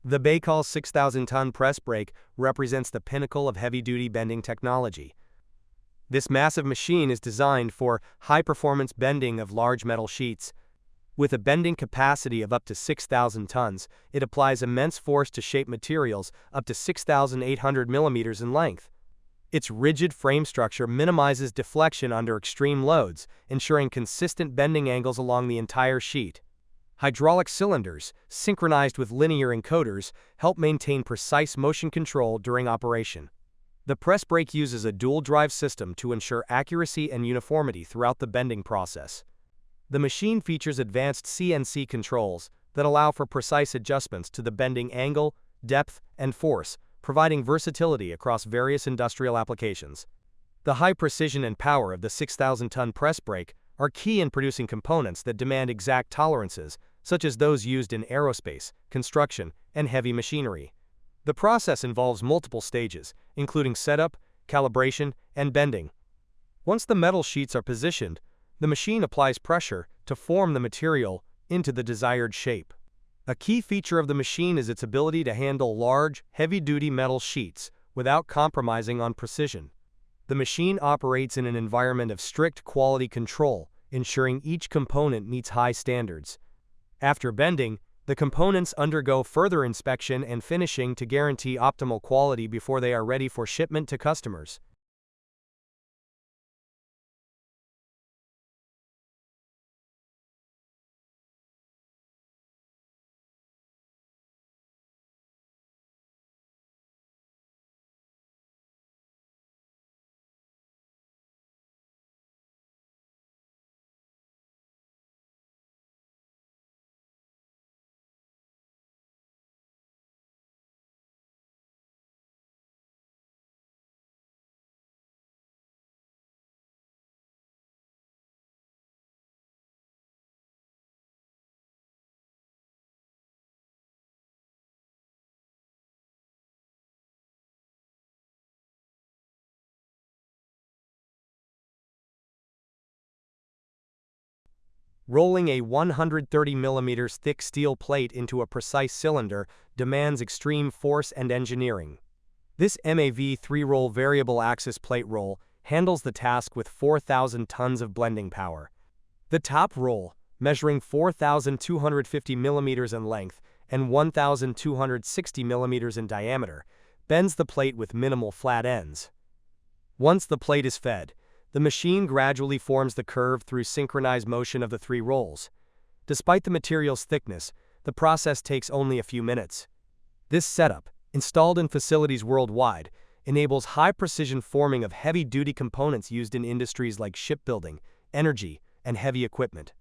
The Baikal 6,000-ton press brake represents the pinnacle of heavy-duty bending technology. This massive machine is designed for high-performance bending of large metal sheets. With a bending capacity of up to 6,000 tons, it applies immense force to shape materials up to 6,800 millimeters in length. Its rigid frame structure minimizes deflection under extreme loads, ensuring consistent bending angles along the entire sheet. Hydraulic cylinders, synchronized with linear encoders, help maintain precise motion control during operation. The press brake uses a dual-drive system to ensure accuracy and uniformity throughout the bending process. The machine features advanced CNC controls that allow for precise adjustments to the bending angle, depth, and force, providing versatility across various industrial applications. The high precision and power of the 6,000-ton press brake are key in producing components that demand exact tolerances, such as those used in aerospace, construction, and heavy machinery. The process involves multiple stages, including setup, calibration, and bending. Once the metal sheets are positioned, the machine applies pressure to form the material into the desired shape. A key feature of the machine is its ability to handle large, heavy-duty metal sheets without compromising on precision. The machine operates in an environment of strict quality control, ensuring each component meets high standards. After bending, the components undergo further inspection and finishing to guarantee optimal quality before they are ready for shipment to customers. Rolling a 130 mm thick steel plate into a precise cylinder demands extreme force and engineering. This MAV 3-roll variable axis plate roll handles the task with 4,000 tons of blending power. The top roll, measuring 4,250 mm in length and 1,260 mm in diameter, bends the plate with minimal flat ends. Once the plate is fed, the machine gradually forms the curve through synchronized motion of the 3 rolls. Despite the material's thickness, the process takes only a few minutes. This setup, installed in facilities worldwide, enables high-precision forming of heavy-duty components used in industries like shipbuilding, energy, and heavy equipment.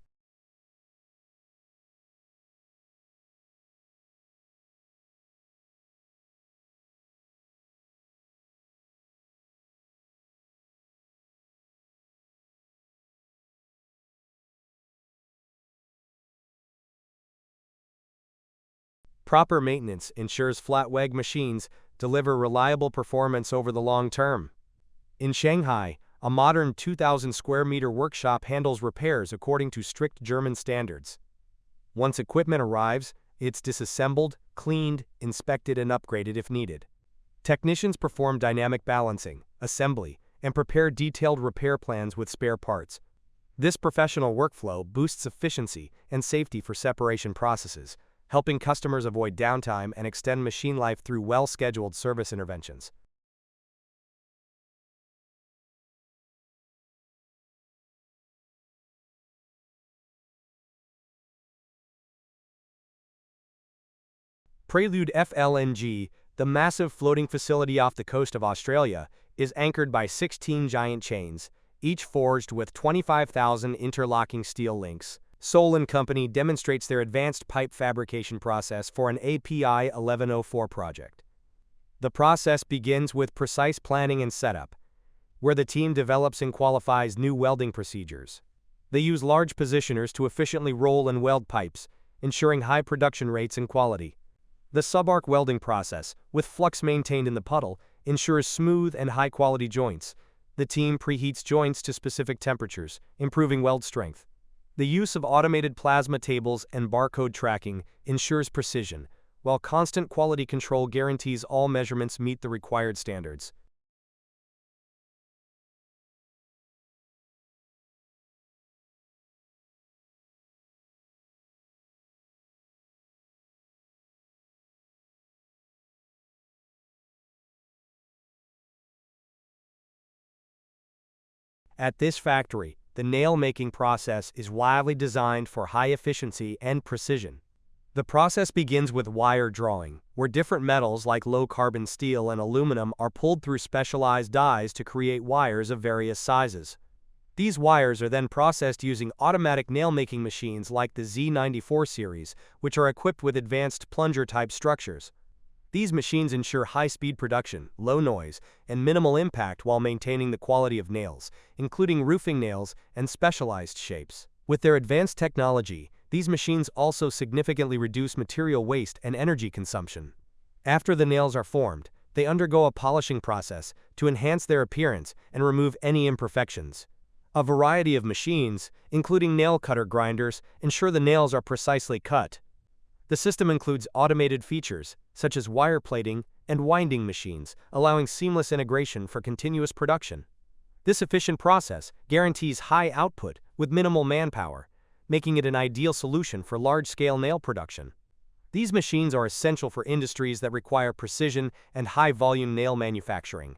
Proper maintenance ensures flat-weg machines deliver reliable performance over the long term. In Shanghai, a modern 2,000 square meter workshop handles repairs according to strict German standards. Once equipment arrives, it's disassembled, cleaned, inspected, and upgraded if needed. Technicians perform dynamic balancing, assembly, and prepare detailed repair plans with spare parts. This professional workflow boosts efficiency and safety for separation processes, helping customers avoid downtime and extend machine life through well-scheduled service interventions. Prelude FLNG, the massive floating facility off the coast of Australia, is anchored by 16 giant chains, each forged with 25,000 interlocking steel links. Seoul & Company demonstrates their advanced pipe fabrication process for an API 1104 project. The process begins with precise planning and setup, where the team develops and qualifies new welding procedures. They use large positioners to efficiently roll and weld pipes, ensuring high production rates and quality. The subarc welding process, with flux maintained in the puddle, ensures smooth and high-quality joints. The team preheats joints to specific temperatures, improving weld strength. The use of automated plasma tables and barcode tracking ensures precision, while constant quality control guarantees all measurements meet the required standards. At this factory, the nail-making process is widely designed for high efficiency and precision. The process begins with wire drawing, where different metals like low-carbon steel and aluminum are pulled through specialized dies to create wires of various sizes. These wires are then processed using automatic nail-making machines like the Z94 series, which are equipped with advanced plunger-type structures. These machines ensure high-speed production, low noise, and minimal impact while maintaining the quality of nails, including roofing nails and specialized shapes. With their advanced technology, these machines also significantly reduce material waste and energy consumption. After the nails are formed, they undergo a polishing process to enhance their appearance and remove any imperfections. A variety of machines, including nail cutter grinders, ensure the nails are precisely cut. The system includes automated features, such as wire plating and winding machines, allowing seamless integration for continuous production. This efficient process guarantees high output with minimal manpower, making it an ideal solution for large-scale nail production. These machines are essential for industries that require precision and high-volume nail manufacturing.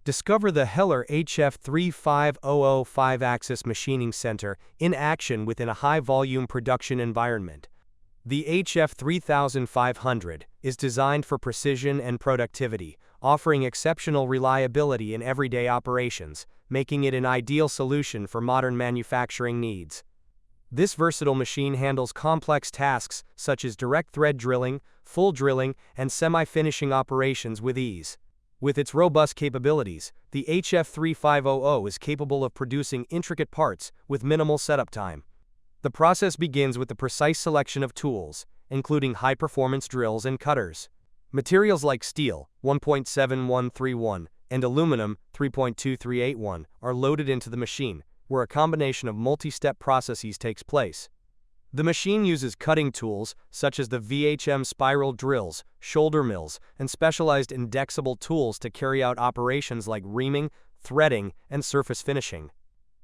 Discover the Heller HF3500 5-axis machining center in action within a high-volume production environment. The HF3500 is designed for precision and productivity, offering exceptional reliability in everyday operations, making it an ideal solution for modern manufacturing needs. This versatile machine handles complex tasks such as direct thread drilling, full drilling, and semi-finishing operations with ease. With its robust capabilities, the HF3500 is capable of producing intricate parts with minimal setup time. The process begins with the precise selection of tools, including high-performance drills and cutters. Materials like steel, 1.7131, and aluminum, 3.2381, are loaded into the machine, where a combination of multi-step processes takes place. The machine uses cutting tools, such as the VHM spiral drills, shoulder mills, and specialized indexable tools to carry out operations like reaming, threading, and surface finishing.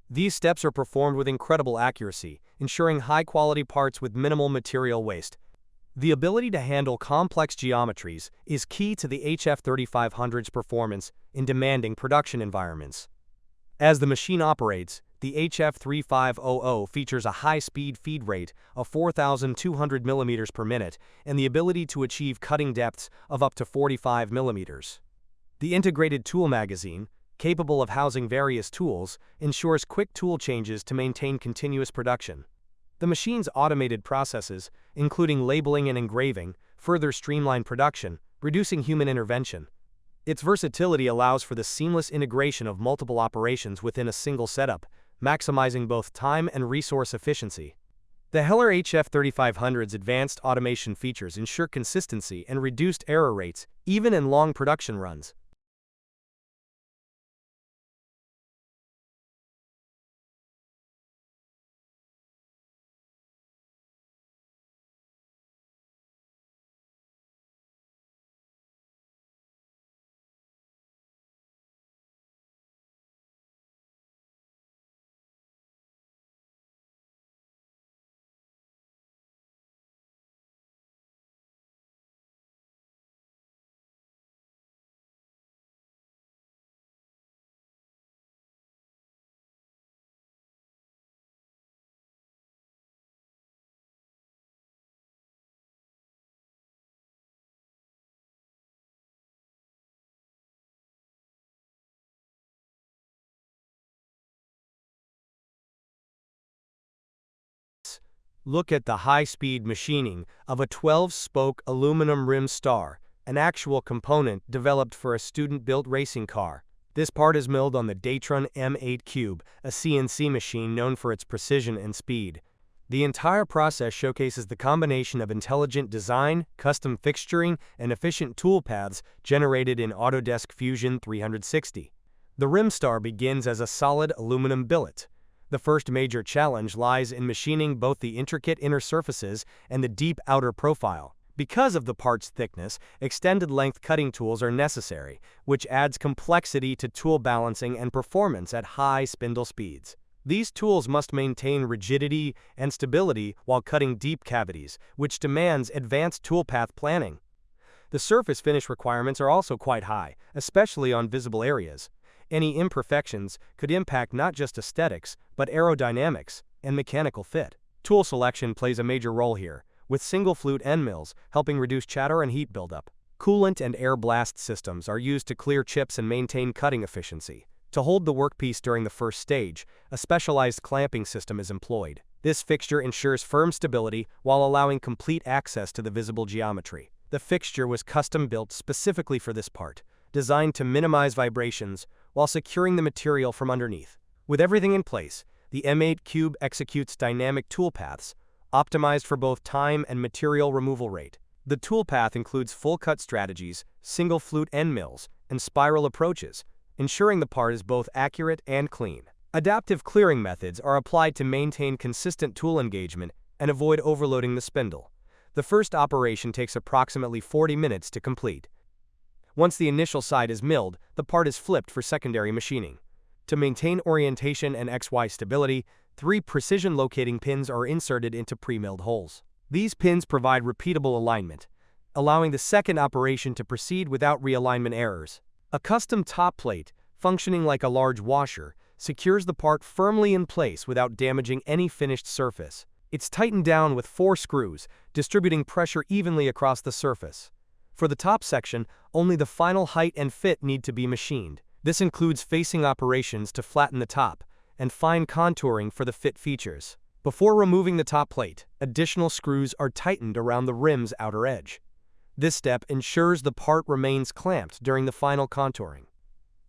These steps are performed with incredible accuracy, ensuring high-quality parts with minimal material waste. The ability to handle complex geometries is key to the HF3500's performance in demanding production environments. As the machine operates, the HF3500 features a high-speed feed rate of 4,200 mm per minute and the ability to achieve cutting depths of up to 45 mm. The integrated tool magazine, capable of housing various tools, ensures quick tool changes to maintain continuous production. The machine's automated processes, including labeling and engraving, further streamline production, reducing human intervention. Its versatility allows for the seamless integration of multiple operations within a single setup, maximizing both time and resource efficiency. The Heller HF3500's advanced automation features ensure consistency and reduced error rates, even in long production runs. Look at the high-speed machining of a 12-spoke aluminum Rimstar, an actual component developed for a student-built racing car. This part is milled on the Datron M8 Cube, a CNC machine known for its precision and speed. The entire process showcases the combination of intelligent design, custom fixturing, and efficient toolpaths generated in Autodesk Fusion 360. The Rimstar begins as a solid aluminum billet. The first major challenge lies in machining both the intricate inner surfaces and the deep outer profile. Because of the part's thickness, extended length cutting tools are necessary, which adds complexity to tool balancing and performance at high spindle speeds. These tools must maintain rigidity and stability while cutting deep cavities, which demands advanced toolpath planning. The surface finish requirements are also quite high, especially on visible areas. Any imperfections could impact not just aesthetics, but aerodynamics and mechanical fit. Tool selection plays a major role here, with single flute end mills helping reduce chatter and heat buildup. Coolant and air blast systems are used to clear chips and maintain cutting efficiency. To hold the workpiece during the first stage, a specialized clamping system is employed. This fixture ensures firm stability while allowing complete access to the visible geometry. The fixture was custom-built specifically for this part, designed to minimize vibrations while securing the material from underneath. With everything in place, the M8 Cube executes dynamic toolpaths, optimized for both time and material removal rate. The toolpath includes full-cut strategies, single flute end mills, and spiral approaches, ensuring the part is both accurate and clean. Adaptive clearing methods are applied to maintain consistent tool engagement and avoid overloading the spindle. The first operation takes approximately 40 minutes to complete. Once the initial side is milled, the part is flipped for secondary machining. To maintain orientation and XY stability, 3 precision locating pins are inserted into pre-milled holes. These pins provide repeatable alignment, allowing the second operation to proceed without realignment errors. A custom top plate, functioning like a large washer, secures the part firmly in place without damaging any finished surface. It's tightened down with 4 screws, distributing pressure evenly across the surface. For the top section, only the final height and fit need to be machined. This includes facing operations to flatten the top, and fine contouring for the fit features. Before removing the top plate, additional screws are tightened around the rim's outer edge. This step ensures the part remains clamped during the final contouring.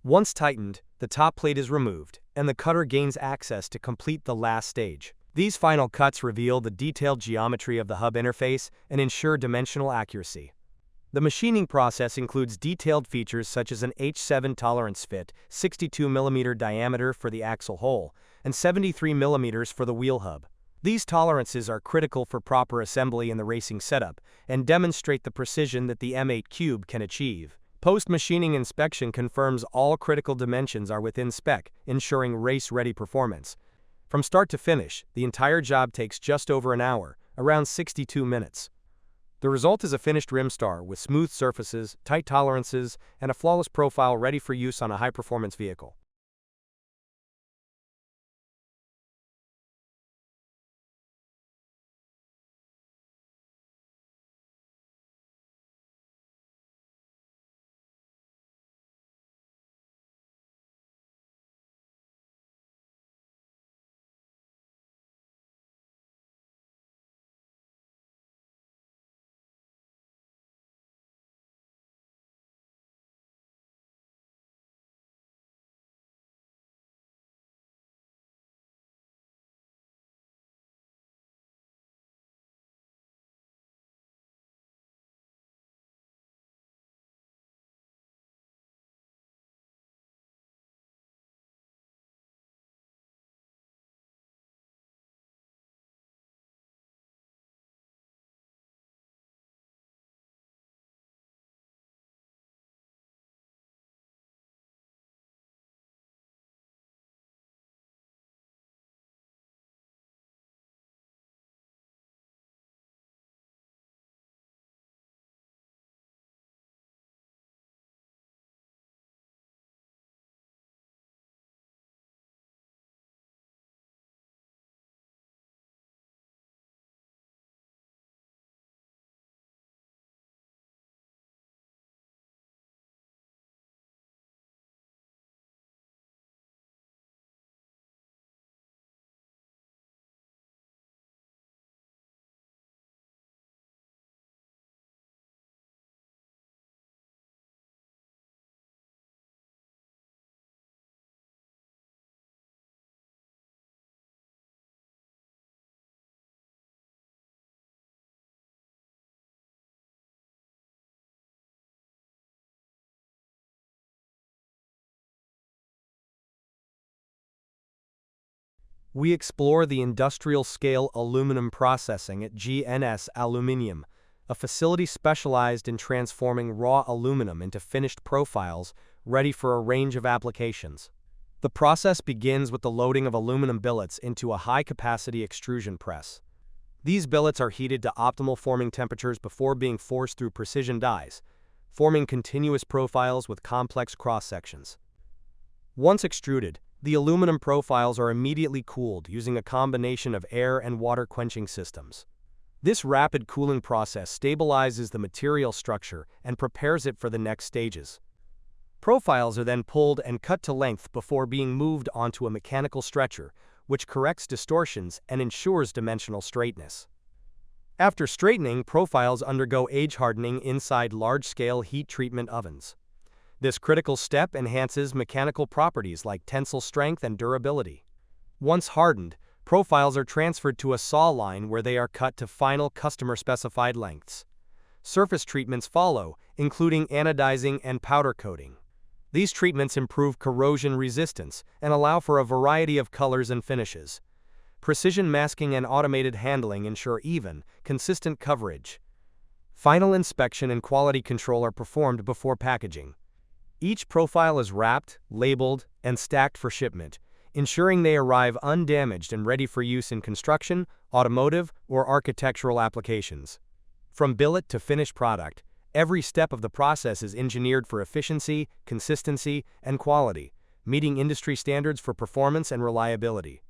Once tightened, the top plate is removed, and the cutter gains access to complete the last stage. These final cuts reveal the detailed geometry of the hub interface and ensure dimensional accuracy. The machining process includes detailed features such as an H7 tolerance fit, 62 mm diameter for the axle hole, and 73 mm for the wheel hub. These tolerances are critical for proper assembly in the racing setup and demonstrate the precision that the M8 Cube can achieve. Post-machining inspection confirms all critical dimensions are within spec, ensuring race-ready performance. From start to finish, the entire job takes just over an hour, around 62 minutes. The result is a finished Rimstar with smooth surfaces, tight tolerances, and a flawless profile ready for use on a high-performance vehicle. we explore the industrial-scale aluminum processing at GNS Aluminium, a facility specialized in transforming raw aluminum into finished profiles ready for a range of applications. The process begins with the loading of aluminum billets into a high-capacity extrusion press. These billets are heated to optimal forming temperatures before being forced through precision dies, forming continuous profiles with complex cross-sections. Once extruded, the aluminum profiles are immediately cooled using a combination of air and water quenching systems. This rapid cooling process stabilizes the material structure and prepares it for the next stages. Profiles are then pulled and cut to length before being moved onto a mechanical stretcher, which corrects distortions and ensures dimensional straightness. After straightening, profiles undergo age hardening inside large-scale heat treatment ovens. This critical step enhances mechanical properties like tensile strength and durability. Once hardened, profiles are transferred to a saw line where they are cut to final customer-specified lengths. Surface treatments follow, including anodizing and powder coating. These treatments improve corrosion resistance and allow for a variety of colors and finishes. Precision masking and automated handling ensure even, consistent coverage. Final inspection and quality control are performed before packaging. Each profile is wrapped, labeled, and stacked for shipment, ensuring they arrive undamaged and ready for use in construction, automotive, or architectural applications. From billet to finished product, every step of the process is engineered for efficiency, consistency, and quality, meeting industry standards for performance and reliability.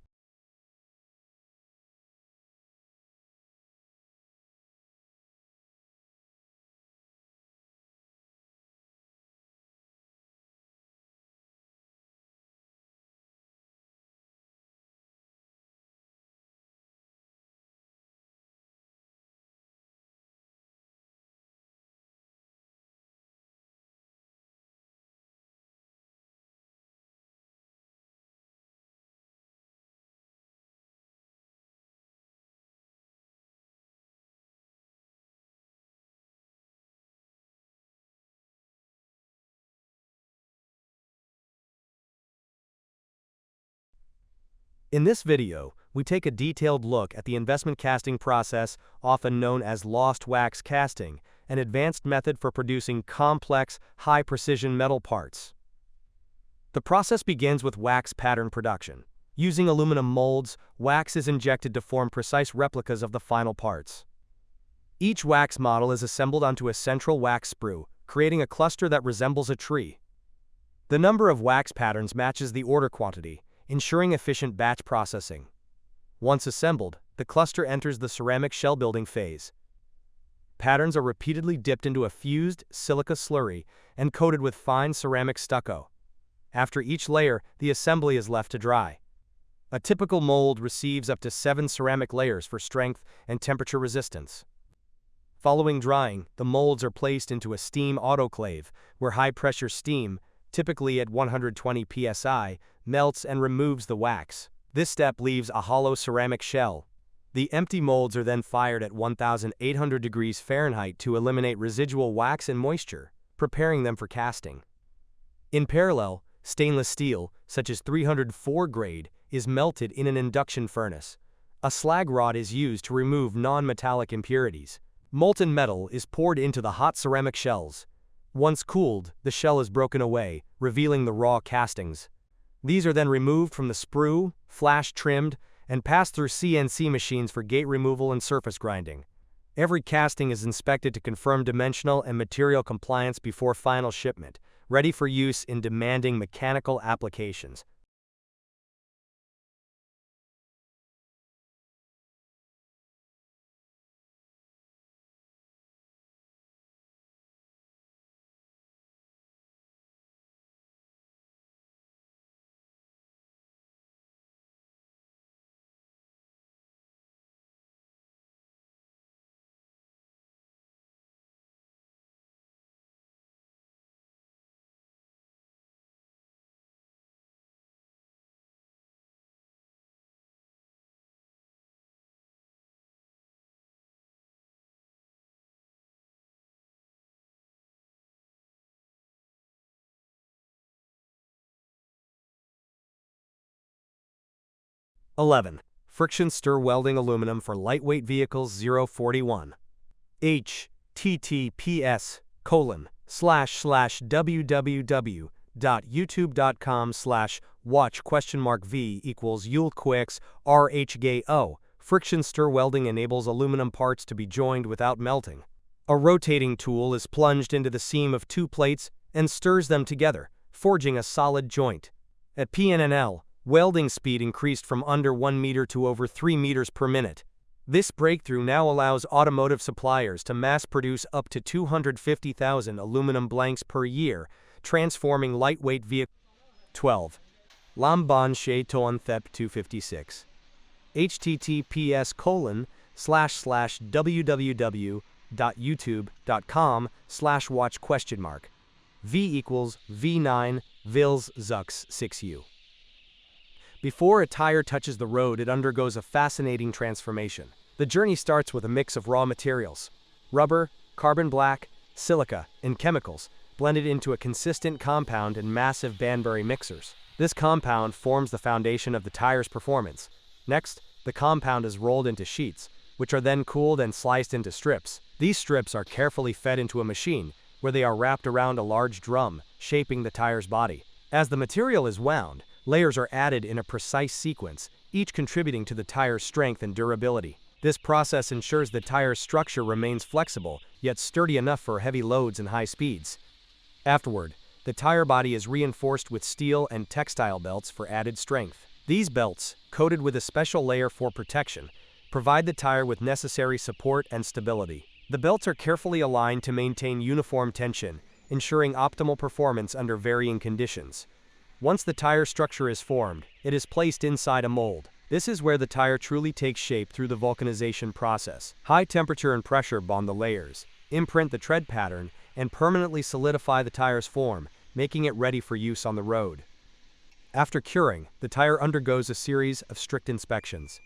In this video, we take a detailed look at the investment casting process, often known as lost wax casting, an advanced method for producing complex, high-precision metal parts. The process begins with wax pattern production. Using aluminum molds, wax is injected to form precise replicas of the final parts. Each wax model is assembled onto a central wax sprue, creating a cluster that resembles a tree. The number of wax patterns matches the order quantity, ensuring efficient batch processing. Once assembled, the cluster enters the ceramic shell building phase. Patterns are repeatedly dipped into a fused silica slurry and coated with fine ceramic stucco. After each layer, the assembly is left to dry. A typical mold receives up to 7 ceramic layers for strength and temperature resistance. Following drying, the molds are placed into a steam autoclave, where high-pressure steam, typically at 120 psi, melts and removes the wax. This step leaves a hollow ceramic shell. The empty molds are then fired at 1,800 degrees Fahrenheit to eliminate residual wax and moisture, preparing them for casting. In parallel, stainless steel, such as 304 grade, is melted in an induction furnace. A slag rod is used to remove non-metallic impurities. Molten metal is poured into the hot ceramic shells. Once cooled, the shell is broken away, revealing the raw castings. These are then removed from the sprue, flash-trimmed, and passed through CNC machines for gate removal and surface grinding. Every casting is inspected to confirm dimensional and material compliance before final shipment, ready for use in demanding mechanical applications. 11. Friction stir welding aluminum for lightweight vehicles 041. https://www.youtube.com/watch?v equals yulquix rhgo. Friction stir welding enables aluminum parts to be joined without melting. A rotating tool is plunged into the seam of two plates and stirs them together, forging a solid joint. At PNNL, welding speed increased from under 1 meter to over 3 meters per minute. This breakthrough now allows automotive suppliers to mass-produce up to 250,000 aluminum blanks per year, transforming lightweight vehicles. 12. Lamban Shaiton Thep 256. https://www.youtube.com/watch?? V equals V9 Vils Zux 6U. Before a tire touches the road, it undergoes a fascinating transformation. The journey starts with a mix of raw materials: rubber, carbon black, silica, and chemicals, blended into a consistent compound in massive Banbury mixers. This compound forms the foundation of the tire's performance. Next, the compound is rolled into sheets, which are then cooled and sliced into strips. These strips are carefully fed into a machine, where they are wrapped around a large drum, shaping the tire's body. As the material is wound, layers are added in a precise sequence, each contributing to the tire's strength and durability. This process ensures the tire's structure remains flexible, yet sturdy enough for heavy loads and high speeds. Afterward, the tire body is reinforced with steel and textile belts for added strength. These belts, coated with a special layer for protection, provide the tire with necessary support and stability. The belts are carefully aligned to maintain uniform tension, ensuring optimal performance under varying conditions. Once the tire structure is formed, it is placed inside a mold. This is where the tire truly takes shape through the vulcanization process. High temperature and pressure bond the layers, imprint the tread pattern, and permanently solidify the tire's form, making it ready for use on the road. After curing, the tire undergoes a series of strict inspections.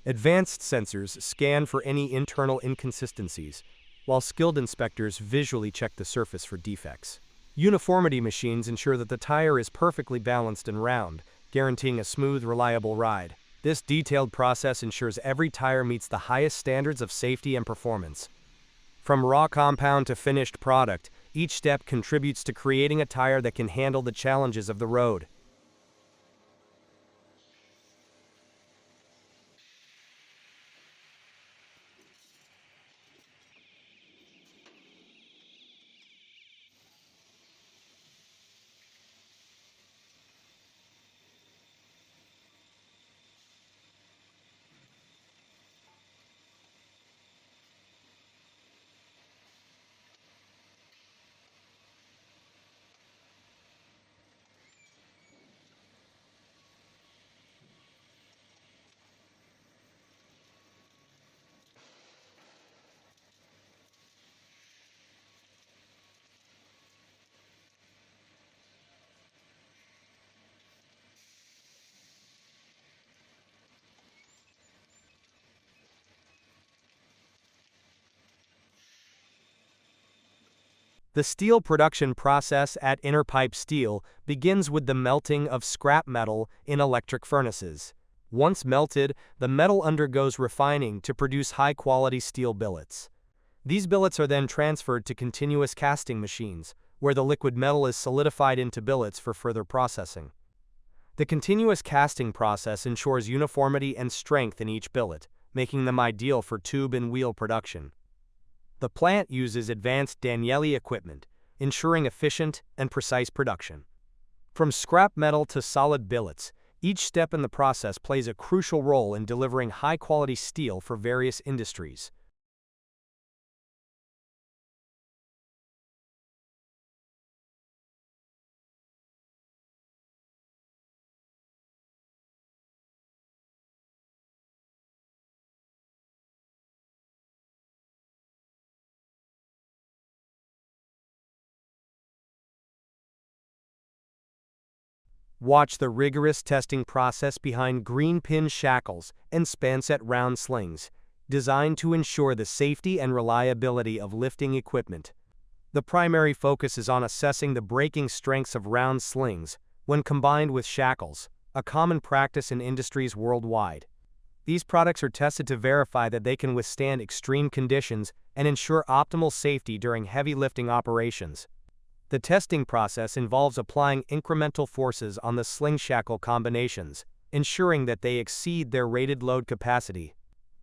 Advanced sensors scan for any internal inconsistencies, while skilled inspectors visually check the surface for defects. Uniformity machines ensure that the tire is perfectly balanced and round, guaranteeing a smooth, reliable ride. This detailed process ensures every tire meets the highest standards of safety and performance. From raw compound to finished product, each step contributes to creating a tire that can handle the challenges of the road. The steel production process at Inner Pipe Steel begins with the melting of scrap metal in electric furnaces. Once melted, the metal undergoes refining to produce high-quality steel billets. These billets are then transferred to continuous casting machines, where the liquid metal is solidified into billets for further processing. The continuous casting process ensures uniformity and strength in each billet, making them ideal for tube and wheel production. The plant uses advanced Danieli equipment, ensuring efficient and precise production. From scrap metal to solid billets, each step in the process plays a crucial role in delivering high-quality steel for various industries. Watch the rigorous testing process behind green pin shackles and span-set round slings, designed to ensure the safety and reliability of lifting equipment. The primary focus is on assessing the braking strengths of round slings when combined with shackles, a common practice in industries worldwide. These products are tested to verify that they can withstand extreme conditions and ensure optimal safety during heavy lifting operations. The testing process involves applying incremental forces on the sling shackle combinations, ensuring that they exceed their rated load capacity.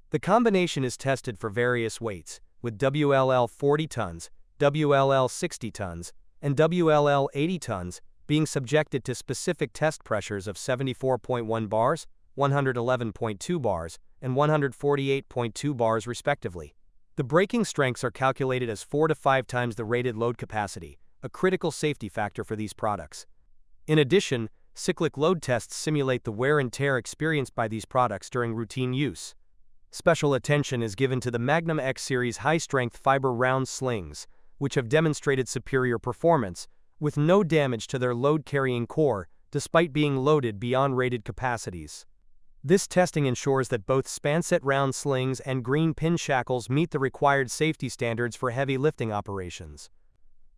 The combination is tested for various weights, with WLL 40 tons, WLL 60 tons, and WLL 80 tons being subjected to specific test pressures of 74.1 bars, 111.2 bars, and 148.2 bars respectively. The braking strengths are calculated as 4 to 5 times the rated load capacity, a critical safety factor for these products. In addition, cyclic load tests simulate the wear and tear experienced by these products during routine use. Special attention is given to the Magnum X Series high-strength fiber round slings, which have demonstrated superior performance, with no damage to their load-carrying core, despite being loaded beyond rated capacities. This testing ensures that both spanset round slings and green pin shackles meet the required safety standards for heavy lifting operations.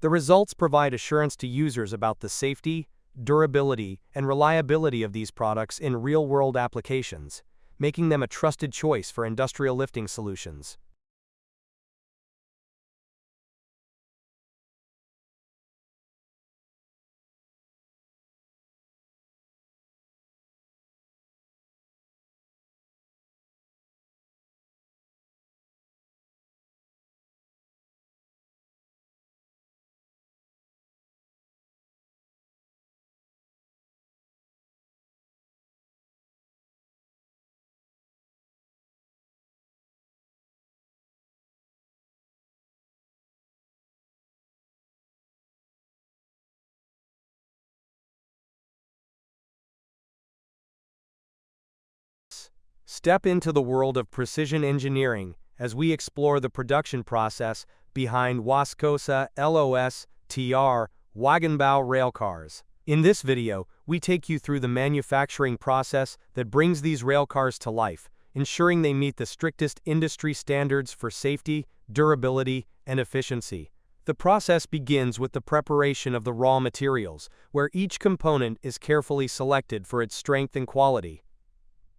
The results provide assurance to users about the safety, durability, and reliability of these products in real-world applications, making them a trusted choice for industrial lifting solutions. Step into the world of precision engineering as we explore the production process behind Waskosa LOS TR Wagenbau railcars. In this video, we take you through the manufacturing process that brings these railcars to life, ensuring they meet the strictest industry standards for safety, durability, and efficiency. The process begins with the preparation of the raw materials, where each component is carefully selected for its strength and quality.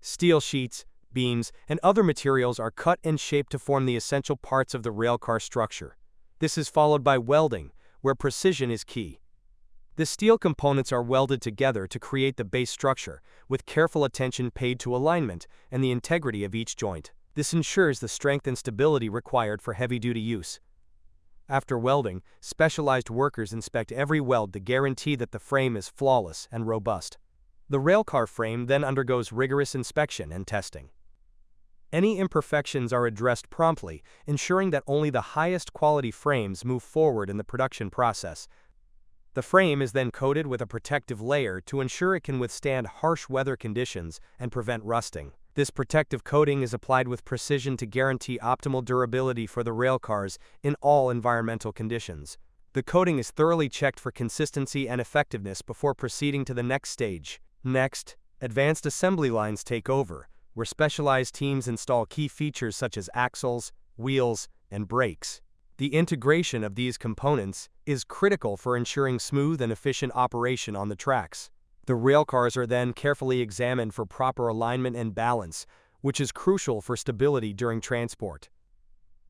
Steel sheets, beams, and other materials are cut and shaped to form the essential parts of the railcar structure. This is followed by welding, where precision is key. The steel components are welded together to create the base structure, with careful attention paid to alignment and the integrity of each joint. This ensures the strength and stability required for heavy-duty use. After welding, specialized workers inspect every weld to guarantee that the frame is flawless and robust. The railcar frame then undergoes rigorous inspection and testing. Any imperfections are addressed promptly, ensuring that only the highest quality frames move forward in the production process. The frame is then coated with a protective layer to ensure it can withstand harsh weather conditions and prevent rusting. This protective coating is applied with precision to guarantee optimal durability for the railcars in all environmental conditions. The coating is thoroughly checked for consistency and effectiveness before proceeding to the next stage. Next, advanced assembly lines take over, where specialized teams install key features such as axles, wheels, and brakes. The integration of these components is critical for ensuring smooth and efficient operation on the tracks. The railcars are then carefully examined for proper alignment and balance, which is crucial for stability during transport.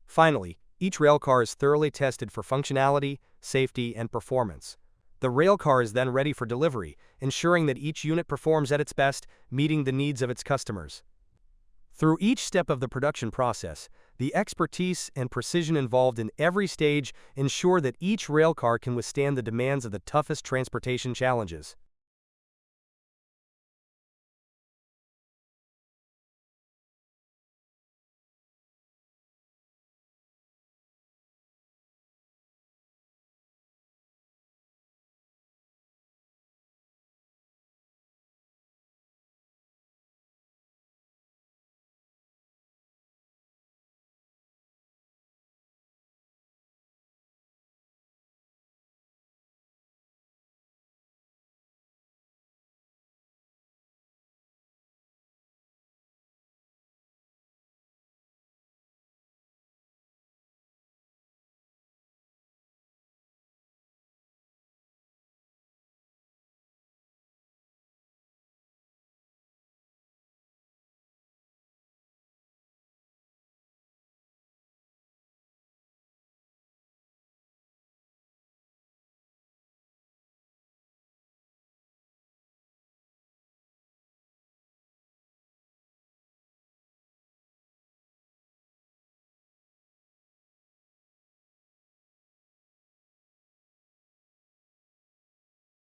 Finally, each railcar is thoroughly tested for functionality, safety, and performance. The railcar is then ready for delivery, ensuring that each unit performs at its best, meeting the needs of its customers. Through each step of the production process, the expertise and precision involved in every stage ensure that each railcar can withstand the demands of the toughest transportation challenges.